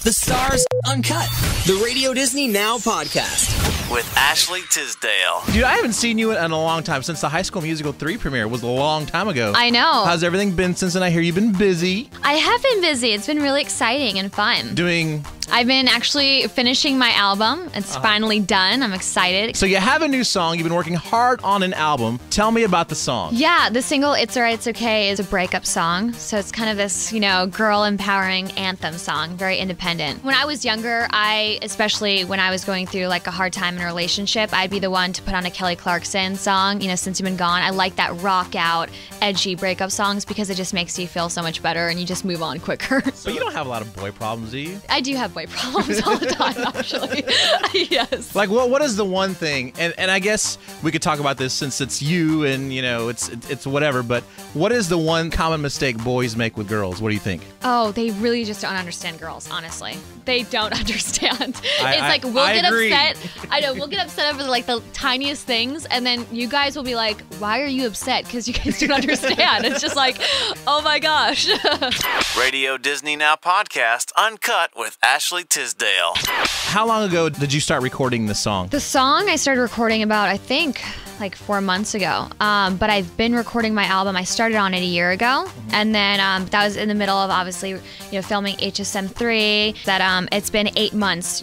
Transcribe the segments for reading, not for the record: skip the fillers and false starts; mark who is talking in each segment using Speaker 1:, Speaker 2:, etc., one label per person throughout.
Speaker 1: The Stars Uncut, the Radio Disney Now podcast.
Speaker 2: With Ashley Tisdale.
Speaker 3: Dude, I haven't seen you in a long time. Since the High School Musical 3 premiere was a long time ago.
Speaker 4: I know.
Speaker 3: How's everything been since then? I hear you've been busy.
Speaker 4: I have been busy. It's been really exciting and fun. I've been actually finishing my album. It's finally done. I'm excited.
Speaker 3: So you have a new song. You've been working hard on an album. Tell me about the song.
Speaker 4: Yeah, the single It's Alright, It's Okay is a breakup song. So it's kind of this, girl empowering anthem song, very independent. When I was younger, especially when I was going through like a hard time in a relationship, I'd be the one to put on a Kelly Clarkson song, Since You've Been Gone. I like that rock out, edgy breakup songs because it just makes you feel so much better and you just move on quicker.
Speaker 3: But you don't have a lot of boy problems, do you?
Speaker 4: I do have boy problems all the time, actually. Yes.
Speaker 3: Like, what is the one thing, and I guess we could talk about this since it's you and, it's whatever, but what is the one common mistake boys make with girls? What do you think?
Speaker 4: Oh, they really just don't understand girls, honestly. They don't understand. We'll get upset. I know, we'll get upset over like the tiniest things, and then you guys will be like, why are you upset? Because you guys don't understand. It's just like, oh my gosh.
Speaker 2: Radio Disney Now podcast, Uncut with Ashley Tisdale.
Speaker 3: How long ago did you start recording the song?
Speaker 4: The song I started recording about, I think, like 4 months ago. But I've been recording my album. I started on it a year ago. And then that was in the middle of obviously, filming HSM 3. That it's been 8 months,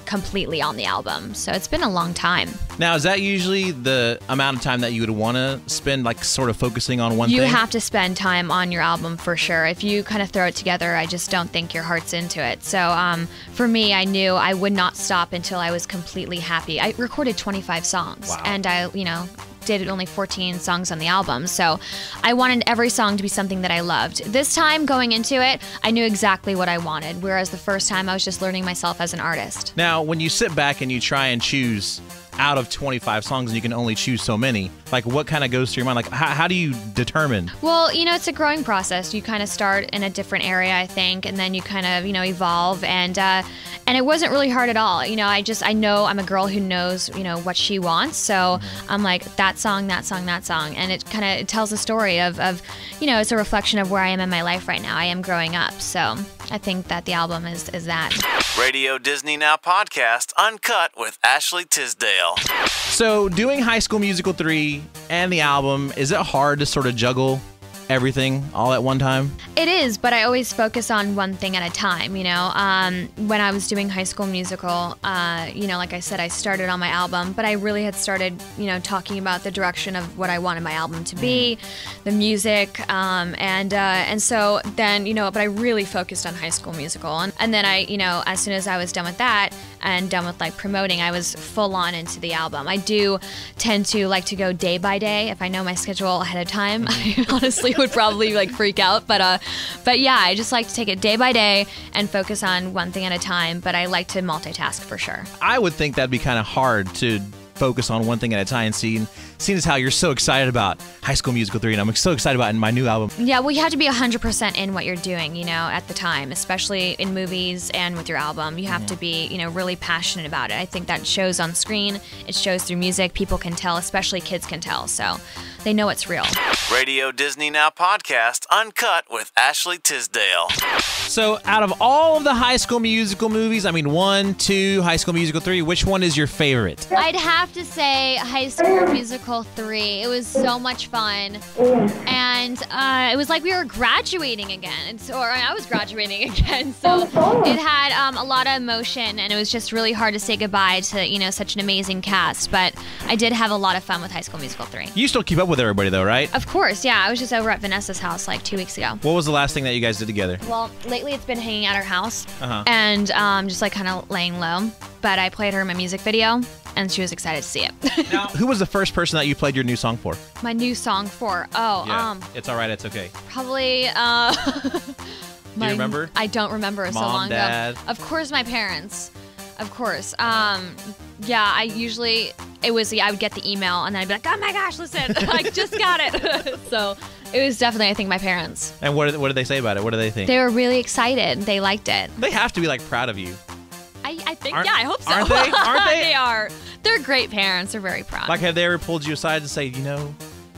Speaker 4: completely on the album. So it's been a long time.
Speaker 3: Now, is that usually the amount of time that you would want to spend, like, sort of focusing on one thing?
Speaker 4: You have to spend time on your album for sure. If you kind of throw it together, I just don't think your heart's into it. So for me, I knew I would not stop until I was completely happy. I recorded 25 songs.
Speaker 3: Wow.
Speaker 4: And I, did only 14 songs on the album. So I wanted every song to be something that I loved. This time going into it, I knew exactly what I wanted. Whereas the first time I was just learning myself as an artist.
Speaker 3: Now, when you sit back and you try and choose out of 25 songs and you can only choose so many, like what kind of goes through your mind? Like how do you determine?
Speaker 4: Well, it's a growing process. You kind of start in a different area, I think, and then you kind of, evolve, and it wasn't really hard at all. I know I'm a girl who knows, what she wants. So I'm like, that song, and it kind of tells a story of, it's a reflection of where I am in my life right now. I am growing up. So I think that the album is that.
Speaker 2: Radio Disney Now podcast, Uncut with Ashley Tisdale.
Speaker 3: So doing High School Musical 3 and the album, is it hard to sort of juggle everything all at one time?
Speaker 4: It is, but I always focus on one thing at a time, When I was doing High School Musical, like I said, I started on my album, but I really had started, talking about the direction of what I wanted my album to be, the music, and so then, but I really focused on High School Musical. And then I, as soon as I was done with that and done with like promoting, I was full on into the album. I do tend to like to go day by day. If I know my schedule ahead of time, I honestly would probably like freak out, but yeah, I just like to take it day by day and focus on one thing at a time, but I like to multitask for sure.
Speaker 3: I would think that'd be kind of hard to focus on one thing at a time, seeing as how you're so excited about High School Musical 3, and I'm so excited about it in my new album.
Speaker 4: Yeah, well, you have to be 100% in what you're doing, at the time, especially in movies and with your album. You have to be, really passionate about it. I think that shows on screen, it shows through music, people can tell, especially kids can tell, so they know it's real.
Speaker 2: Radio Disney Now podcast, Uncut with Ashley Tisdale.
Speaker 3: So out of all of the High School Musical movies, 1, 2, High School Musical 3, which one is your favorite?
Speaker 4: I'd have to say High School Musical 3. It was so much fun. And it was like we were graduating again. Or I was graduating again. So it had a lot of emotion, and it was just really hard to say goodbye to, such an amazing cast. But I did have a lot of fun with High School Musical 3.
Speaker 3: You still keep up with everybody though, right?
Speaker 4: Of course, yeah. I was just over at Vanessa's house like 2 weeks ago.
Speaker 3: What was the last thing that you guys did together?
Speaker 4: Well, lately it's been hanging at her house and just like kind of laying low. But I played her my music video, and she was excited to see it.
Speaker 3: Now, who was the first person that you played your new song for?
Speaker 4: My new song for?
Speaker 3: It's Alright, It's Okay.
Speaker 4: Probably,
Speaker 3: Do you remember?
Speaker 4: I don't remember. So long
Speaker 3: Dad.
Speaker 4: ago. Of course, my parents. Of course. Yeah, I would get the email, and then I'd be like, oh my gosh, listen, I just got it. So it was definitely, I think, my parents.
Speaker 3: And what did they say about it? What do they think?
Speaker 4: They were really excited. They liked it.
Speaker 3: They have to be like proud of you.
Speaker 4: I think, yeah, I hope so.
Speaker 3: Aren't they? Aren't they?
Speaker 4: They are. They're great parents. They're very proud.
Speaker 3: Like, have they ever pulled you aside and say,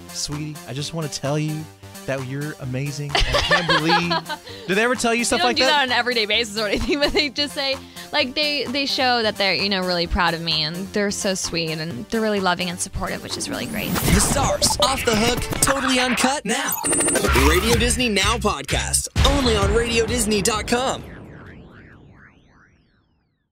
Speaker 3: sweetie, I just want to tell you that you're amazing and I can't believe. Do they ever tell you stuff like
Speaker 5: They don't do that
Speaker 3: that?
Speaker 5: on an everyday basis or anything, but they just say, like, they show that they're, really proud of me, and they're so sweet, and they're really loving and supportive, which is really great.
Speaker 1: The Stars, Off the Hook, totally uncut now. Radio Disney Now podcast, only on RadioDisney.com.